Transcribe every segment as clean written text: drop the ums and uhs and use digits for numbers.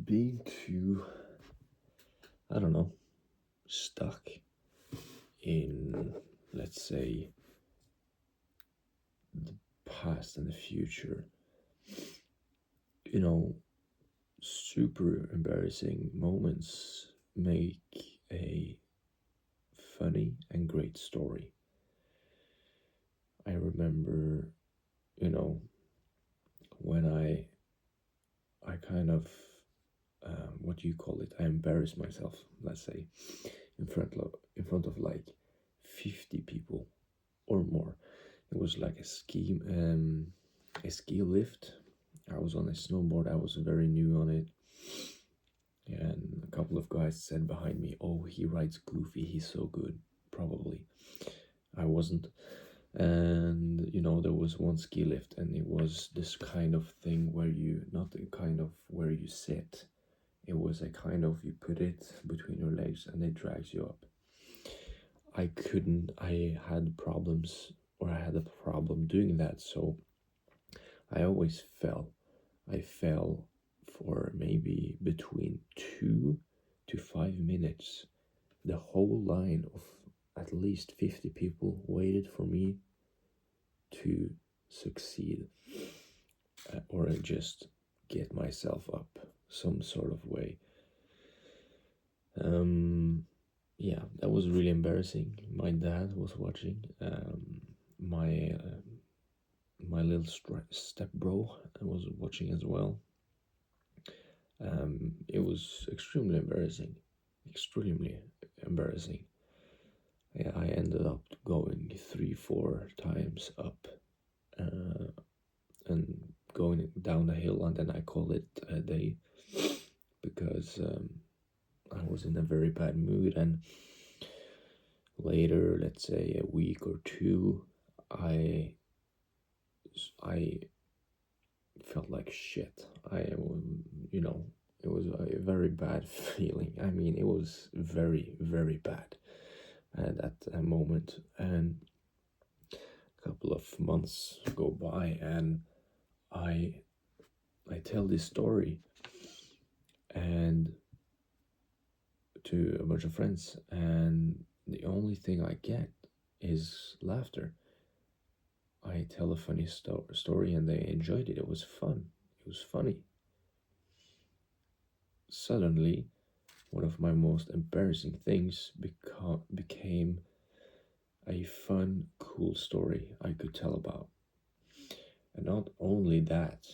being too, I don't know, stuck in, let's say, the past and the future. You know, super embarrassing moments make a funny and great story. I remember, you know, when I kind of what do you call it? I embarrassed myself, let's say, in front of like 50 people or more. It was like a ski lift. I was on a snowboard. I was very new on it, and a couple of guys said behind me, "Oh, he rides Goofy. He's so good." Probably, I wasn't. And there was one ski lift, and it was this kind of thing where you not the kind of where you sit. It was a kind of you put it between your legs and it drags you up. I had problems, or I had a problem doing that, so I always fell. I fell for maybe between 2 to 5 minutes. The whole line of at least 50 people waited for me to succeed, or just get myself up some sort of way. Yeah, that was really embarrassing. My dad was watching. My little step bro was watching as well. It was extremely embarrassing. Extremely embarrassing. Yeah, I ended up going 3, 4 times up, and going down the hill, and then I call it a day because I was in a very bad mood. And later, let's say a week or two, I felt like shit. It was a very bad feeling. I mean, it was very, very bad at that moment. And a couple of months go by, and I tell this story and to a bunch of friends, and the only thing I get is laughter. I tell a funny story, and they enjoyed it. It was fun. It was funny. Suddenly, one of my most embarrassing things became a fun, cool story I could tell about. And not only that,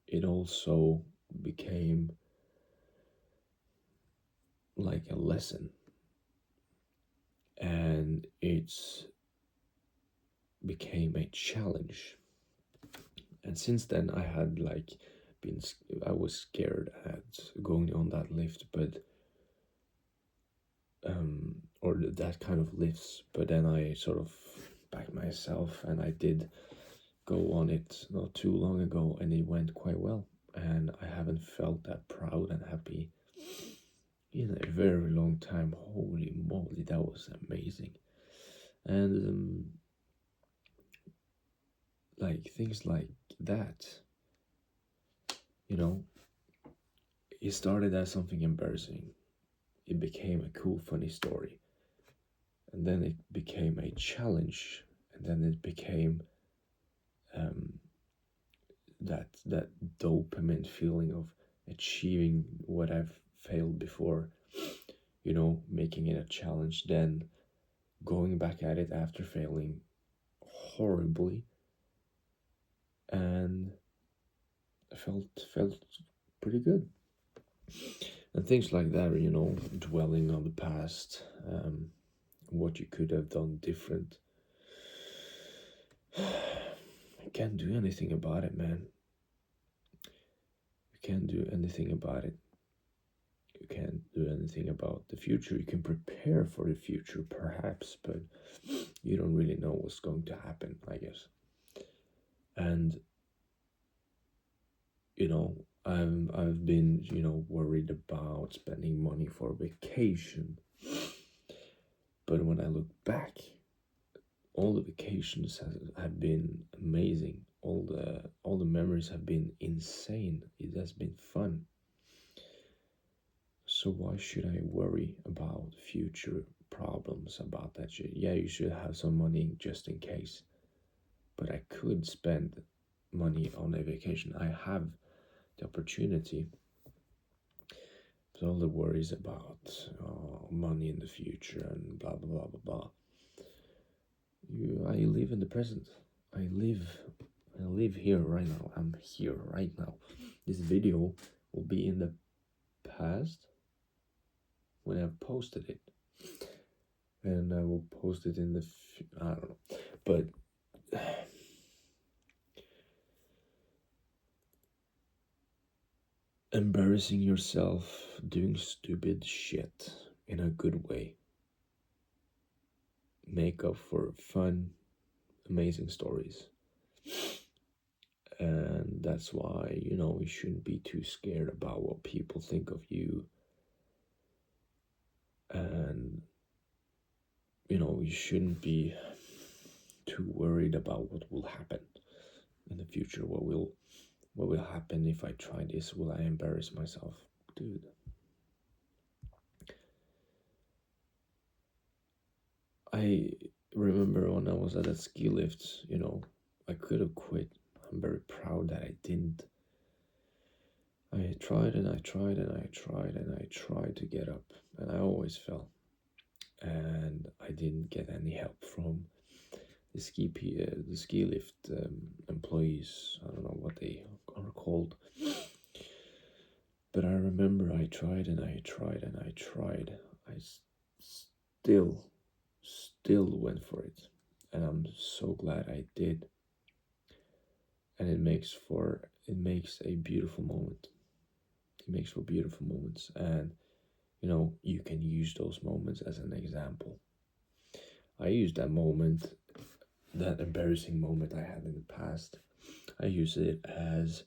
it also became like a lesson. And it's became a challenge. And since then, I had I was scared at going on that lift, but or that kind of lifts. But then I sort of backed myself, and I did go on it not too long ago, and it went quite well. And I haven't felt that proud and happy in a very long time. Holy moly, that was amazing. And like things like that, you know, it started as something embarrassing. It became a cool, funny story. And then it became a challenge. And then it became that dopamine feeling of achieving what I've failed before, making it a challenge, then going back at it after failing horribly, and I felt pretty good. And things like that, dwelling on the past, what you could have done different. I can't do anything about it, man. You can't do anything about it. You can't do anything about the future. You can prepare for the future, perhaps, but you don't really know what's going to happen, I guess. And I've been worried about spending money for vacation, but when I look back, all the vacations have been amazing. All the memories have been insane. It has been fun. So why should I worry about future problems about that shit? Yeah, you should have some money just in case. But I could spend money on a vacation. I have the opportunity. But all the worries about money in the future and blah blah blah blah blah. I live in the present. I live here right now. I'm here right now. This video will be in the past when I've posted it, and I will post it in the I don't know, but embarrassing yourself doing stupid shit in a good way make up for fun, amazing stories. And that's why, you shouldn't be too scared about what people think of you. And, you shouldn't be too worried about what will happen in the future. What will happen if I try this? Will I embarrass myself? Dude. I remember when I was at a ski lift, I could have quit. I'm very proud that I didn't. I tried and I tried and I tried and I tried to get up, and I always fell. And I didn't get any help from the ski lift employees. I don't know what they are called, but I remember I tried and I tried and I tried. I still, still went for it, and I'm so glad I did. And it makes a beautiful moment. It makes for beautiful moments, and you can use those moments as an example. I used that embarrassing moment I had in the past. I use it as,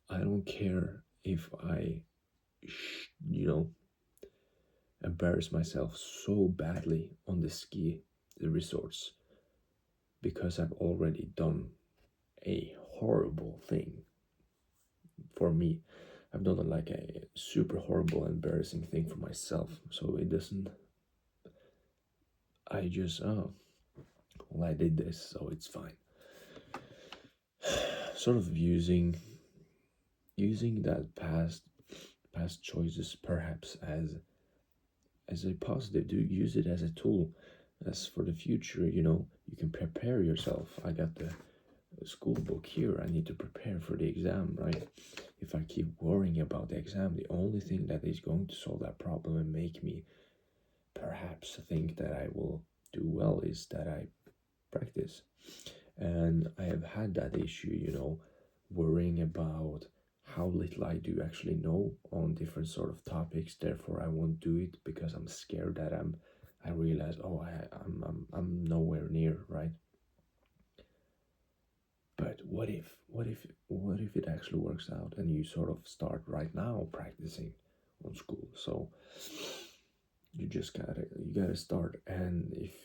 I don't care if I, embarrass myself so badly on the resorts, because I've already done a horrible thing for me. I've done like a super horrible, embarrassing thing for myself. So it doesn't. I just well, I did this, so it's fine. Sort of using that past choices perhaps as a positive. Do use it as a tool, as for the future. You can prepare yourself. I got the school book here. I need to prepare for the exam, right? If I keep worrying about the exam, the only thing that is going to solve that problem and make me perhaps think that I will do well is that I practice. And I have had that issue, worrying about how little I do actually know on different sort of topics. Therefore, I won't do it because I'm scared that I realize, oh, I'm nowhere near, right? But what if it actually works out and you sort of start right now practicing on school? So you gotta start. And if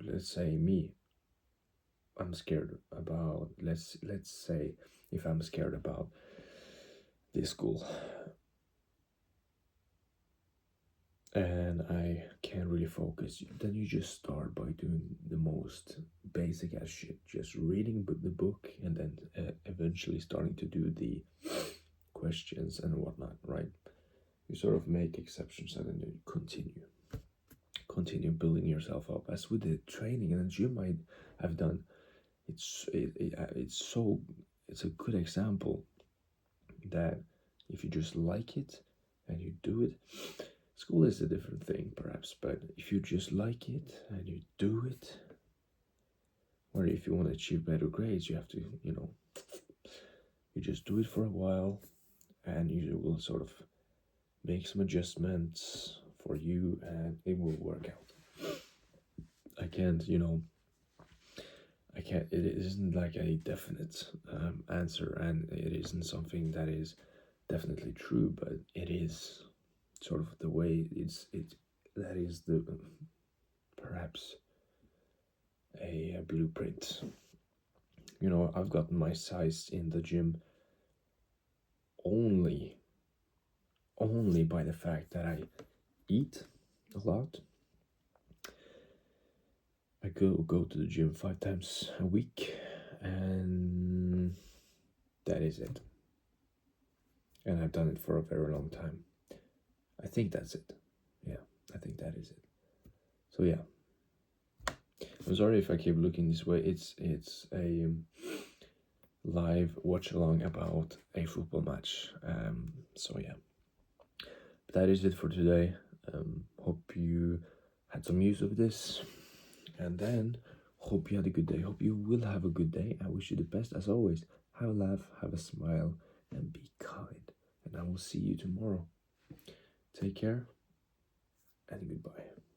let's say me, I'm scared about, let's say if I'm scared about this school and I can't really focus, then you just start by doing the most basic as shit, just reading the book, and then eventually starting to do the questions and whatnot, right? You sort of make exceptions and then you continue building yourself up, as with the training and the gym I have done. It's a good example that if you just like it and you do it, school is a different thing perhaps, but if you just like it and you do it, or if you want to achieve better grades, you have to, you just do it for a while, and you will sort of make some adjustments for you and it will work out. I can't, it isn't like a definite answer, and it isn't something that is definitely true, but it is sort of the way that is the perhaps a blueprint. I've gotten my size in the gym only only by the fact that I eat a lot. I go to the gym 5 times a week, and that is it. And I've done it for a very long time. I think that's it. Yeah, I think that is it. So yeah, I'm sorry if I keep looking this way. It's a live watch along about a football match. So yeah, but that is it for today. Hope you had some use of this, and then hope you had a good day. Hope you will have a good day. I wish you the best as always. Have a laugh, have a smile, and be kind. And I will see you tomorrow. Take care and goodbye.